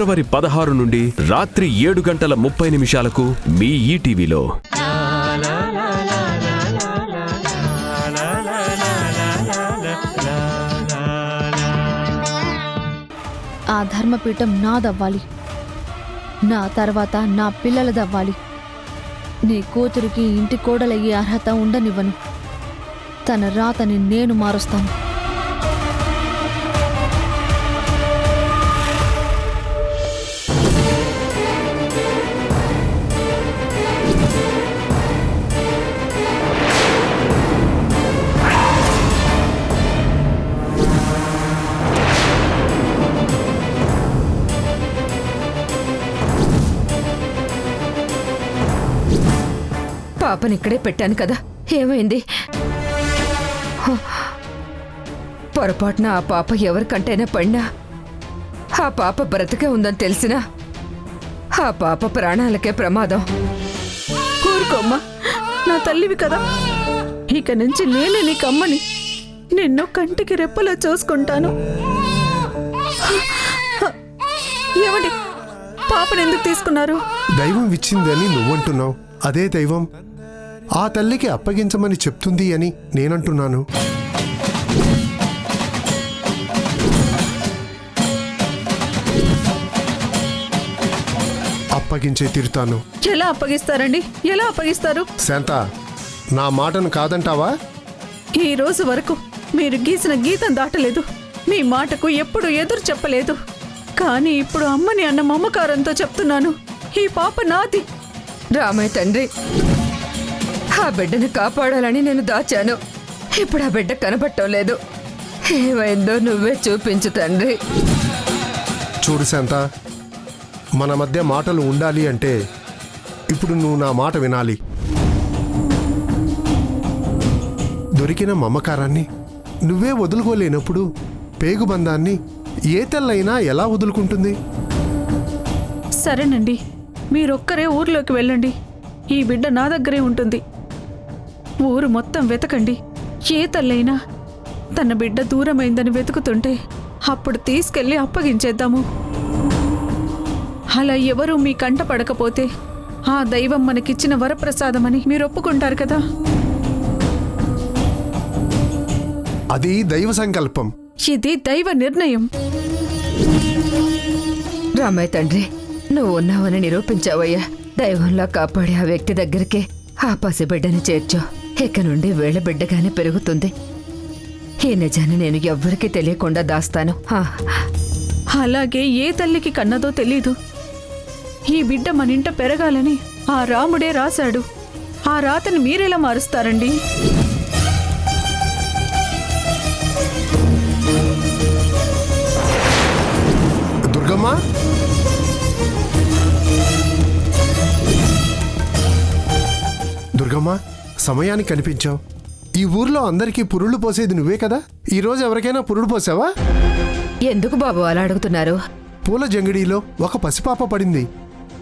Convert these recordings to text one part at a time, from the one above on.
ఫిబ్రవరి 16 నుండి రాత్రి 7:30 మీ ఈటీవీలో. ఆ ధర్మపీఠం నాదవ్వాలి, నా తర్వాత నా పిల్లలదవ్వాలి. నీ కూతురికి ఇంటి కోడలయ్యే అర్హత ఉండనివ్వను. తన రాతని నేను మారుస్తాను. పాపని ఇక్కడే పెట్టాను కదా, ఏమైంది? పొరపాటున ఆ పాప ఎవరికంటైనా పడినా ఆ పాప బ్రతికే ఉందని తెలిసినా ఆ పాప ప్రాణాలకే ప్రమాదం. ఊరుకోమ్మా, నా తల్లివి కదా. ఇక నుంచి నేనే నీకు అమ్మని. నిన్ను కంటికి రెప్పలా చూసుకుంటాను. ఏమండి, పాపను ఎందుకు తీసుకున్నారు? దైవం ఇచ్చిందని నువ్వంటున్నావు, అదే దైవం ఆ తల్లికి అప్పగించమని చెప్తుంది అని నేనంటున్నాను. అప్పగించే తీరుతాను. ఎలా అప్పగిస్తారండి? ఎలా అప్పగిస్తారు? శాంత, నా మాటను కాదంటావా? ఈ రోజు వరకు మీరు గీసిన గీతం దాటలేదు. మీ మాటకు ఎప్పుడు ఎదురు చెప్పలేదు. కానీ ఇప్పుడు అమ్మని అన్న మమకారంతో చెప్తున్నాను, ఈ పాప నాది. రామయ్య తండ్రి, ఆ బిడ్డను కాపాడాలని నేను దాచాను. ఇప్పుడు ఆ బిడ్డ కనబట్టం లేదు. ఏమైందో నువ్వే చూపించు తండ్రి. చూడు శాంత, మన మధ్య మాటలు ఉండాలి అంటే ఇప్పుడు నువ్వు నా మాట వినాలి. దొరికిన మమకారాన్ని నువ్వే వదులుకోలేనప్పుడు పేగుబంధాన్ని ఏ తెల్లైనా ఎలా వదులుకుంటుంది? సరేనండి, మీరొక్కరే ఊర్లోకి వెళ్ళండి. ఈ బిడ్డ నా దగ్గరే ఉంటుంది. ఊరు మొత్తం వెతకండి. ఏ తల్లైనా తన బిడ్డ దూరమైందని వెతుకుతుంటే అప్పుడు తీసుకెళ్లి అప్పగించేద్దాము. అలా ఎవరూ మీ కంట పడకపోతే ఆ దైవం మనకిచ్చిన వరప్రసాదమని మీరు ఒప్పుకుంటారు కదా? అది దైవ సంకల్పం. ఇది దైవ నిర్ణయం. రామయ్య తండ్రి, నువ్వు ఉన్నావని నిరూపించావయ్యా. దైవంలా కాపాడే ఆ వ్యక్తి దగ్గరికే ఆ పసిబిడ్డని చేర్చో. ఇక నుండి వేళ బిడ్డగానే పెరుగుతుంది. ఈ నిజాన్ని నేను ఎవ్వరికీ తెలియకుండా దాస్తాను. అలాగే ఏ తల్లికి కన్నదో తెలీదు. ఈ బిడ్డ మనింట పెరగాలని ఆ రాముడే రాశాడు. ఆ రాతని మీరెలా మారుస్తారండి? దుర్గమ్మ, దుర్గమ్మ, సమయానికి కనిపించావు. ఈ ఊర్లో అందరికీ పురుళ్ళు పోసేది నువ్వే కదా. ఈరోజు ఎవరికైనా పురుడు పోసావా? ఎందుకు బాబు అలా అడుగుతున్నారు? పూల జంగిడిలో ఒక పసిపాప పడింది.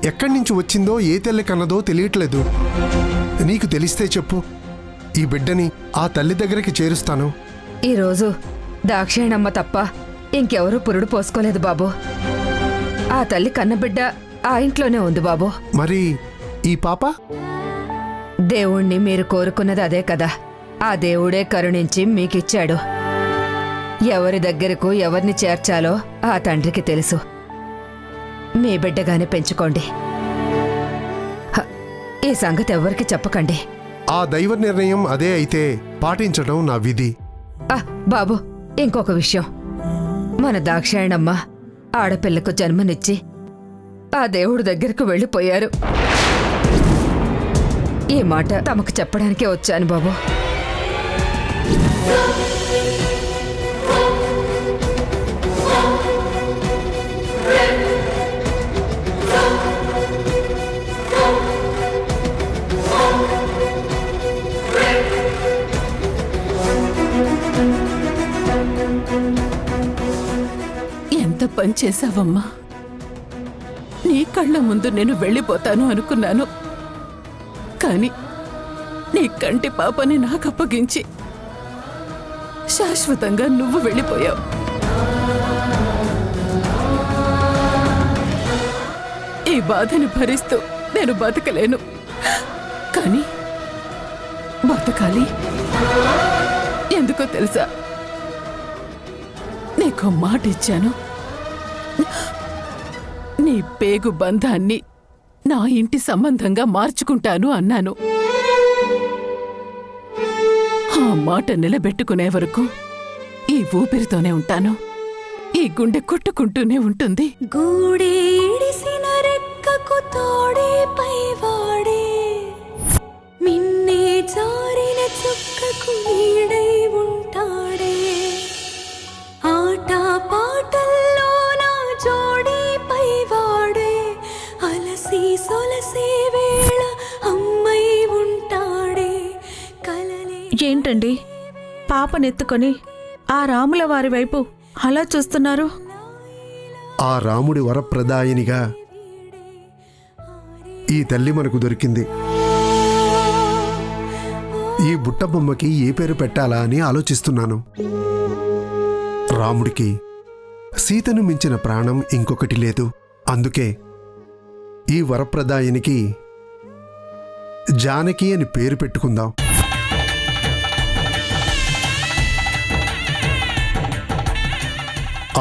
ఎక్కడి నుంచి వచ్చిందో ఏ తెల్లి కన్నదో తెలియట్లేదు. నీకు తెలిస్తే చెప్పు, ఈ బిడ్డని ఆ తల్లి దగ్గరికి చేరుస్తాను. ఈరోజు దాక్షాయణమ్మ తప్ప ఇంకెవరూ పురుడు పోసుకోలేదు బాబు. ఆ తల్లి కన్నబిడ్డ ఆ ఇంట్లోనే ఉంది బాబు. మరి ఈ పాప? దేవుణ్ణి మీరు కోరుకున్నది అదే కదా. ఆ దేవుడే కరుణించి మీకిచ్చాడు. ఎవరి దగ్గరకు ఎవరిని చేర్చాలో ఆ తండ్రికి తెలుసు. మీ బిడ్డగానే పెంచుకోండి. ఈ సంగతి ఎవరికి చెప్పకండి. ఆ దైవ నిర్ణయం అదే అయితే పాటించడం నా విధి. బాబు, ఇంకొక విషయం. మన దాక్షాయణమ్మ ఆడపిల్లకు జన్మనిచ్చి ఆ దేవుడి దగ్గరకు వెళ్ళిపోయారు. ఈ మాట తమకు చెప్పడానికే వచ్చాను బాబు. ఎంత పని చేశావమ్మా. నీ కళ్ళ ముందు నేను వెళ్ళిపోతాను అనుకున్నాను. కానీ నీ కంటి పాపని నాకు అప్పగించి శాశ్వతంగా నువ్వు వెళ్ళిపోయావు. బాధని భరిస్తూ నేను బతకలేను. కానీ బతకాలి. ఎందుకో తెలుసా? నీకో మాట ఇచ్చాను. నీ పేగు బంధాన్ని నా ఇంటి సంబంధంగా మార్చుకుంటాను అన్నాను. ఆ మాట నిలబెట్టుకునే వరకు ఈ ఊపిరితోనే ఉంటాను. ఈ గుండె కొట్టుకుంటూనే ఉంటుంది. గూడేడిసిన రెక్కకు తోడే పైవాడే, మిన్నే జారిన చుక్కకు నీడై ఉంటాడే. ఆట పాటల్లో నా జోడీ పైవాడే, అలసి సొలసే వేళ అమ్మై ఉంటాడే. కలలే ఏంటండి పాపనెత్తుకొని ఆ రాముల వారి వైపు అలా చూస్తున్నారు? ఆ రాముడి వరప్రదాయినిగా ఈ తల్లి మనకు దొరికింది. ఈ బుట్టబొమ్మకి ఏ పేరు పెట్టాలా అని ఆలోచిస్తున్నాను. రాముడికి సీతను మించిన ప్రాణం ఇంకొకటి లేదు. అందుకే ఈ వరప్రదాయినికి జానకి అని పేరు పెట్టుకుందాం.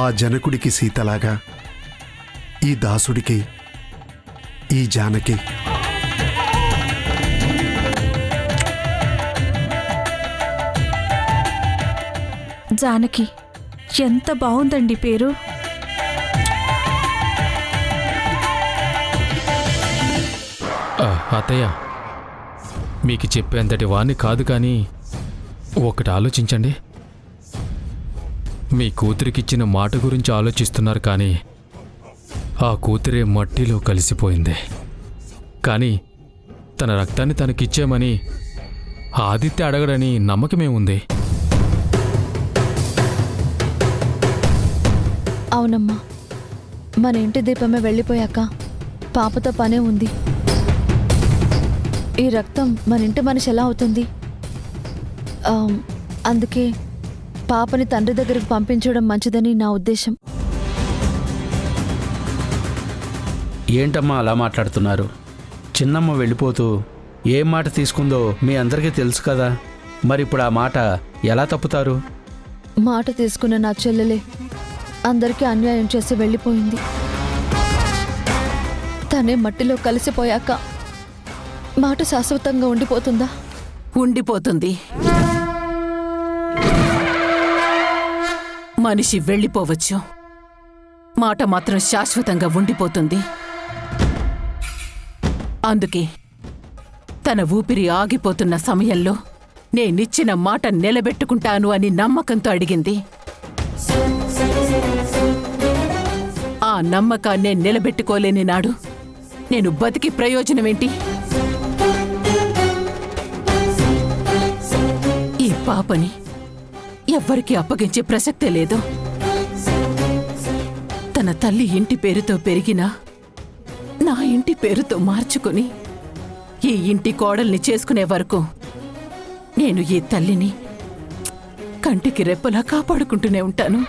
ఆ జనకుడికి సీతలాగా ఈ దాసుడికి ఈ జానకి. జానకి ఎంత బాగుందండి పేరు. అత్తయ్య, మీకు చెప్పేంతటి వాణ్ణి కాదు, కానీ ఒకటి ఆలోచించండి. మీ కూతురికిచ్చిన మాట గురించి ఆలోచిస్తున్నారు, కానీ ఆ కూతురే మట్టిలో కలిసిపోయింది. కానీ తన రక్తాన్ని తనకిచ్చామని ఆదిత్య అడగడని నమ్మకమేముంది? అవునమ్మా, మన ఇంటి దీపమే వెళ్ళిపోయాక పాపతో పనే ఉంది. ఈ రక్తం మన ఇంటి మనిషి ఎలా అవుతుంది? అందుకే పాపని తండ్రి దగ్గరికి పంపించడం మంచిదని నా ఉద్దేశం. ఏంటమ్మా అలా మాట్లాడుతున్నారు? చిన్నమ్మ వెళ్ళిపోతూ ఏం మాట తీసుకుందో మీ అందరికీ తెలుసు కదా. మరి ఇప్పుడు ఆ మాట ఎలా తప్పుతారు? మాట తీసుకున్న నా చెల్లెలే అందరికీ అన్యాయం చేసి వెళ్ళిపోయింది. తనే మట్టిలో కలిసిపోయాక మాట శాశ్వతంగా ఉండిపోతుందా? ఉండిపోతుంది. మనిషి వెళ్ళిపోవచ్చు, మాట మాత్రం శాశ్వతంగా ఉండిపోతుంది. అందుకే తన ఊపిరి ఆగిపోతున్న సమయంలో నేనిచ్చిన మాట నిలబెట్టుకుంటాను అని నమ్మకంతో అడిగింది. ఆ నమ్మకాన్నే నిలబెట్టుకోలేని నాడు నేను బతికి ప్రయోజనమేంటి? ఈ పాపని ఎవ్వరికీ అప్పగించే ప్రసక్తే లేదు. తన తల్లి ఇంటి పేరుతో పెరిగినా నా ఇంటి పేరుతో మార్చుకుని ఈ ఇంటి కోడల్ని చేసుకునే వరకు నేను ఈ తల్లిని కంటికి రెప్పలా కాపాడుకుంటూనే ఉంటాను.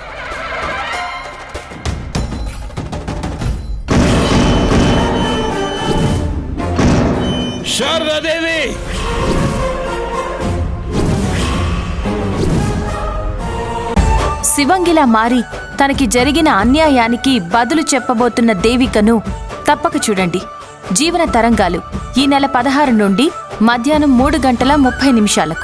శారదాదేవి! శివంగిలా మారి తనకి జరిగిన అన్యాయానికి బదులు చెప్పబోతున్న దేవికను తప్పక చూడండి. జీవన తరంగాలు ఈ నెల 16 నుండి మధ్యాహ్నం 3:30 నిమిషాలకు.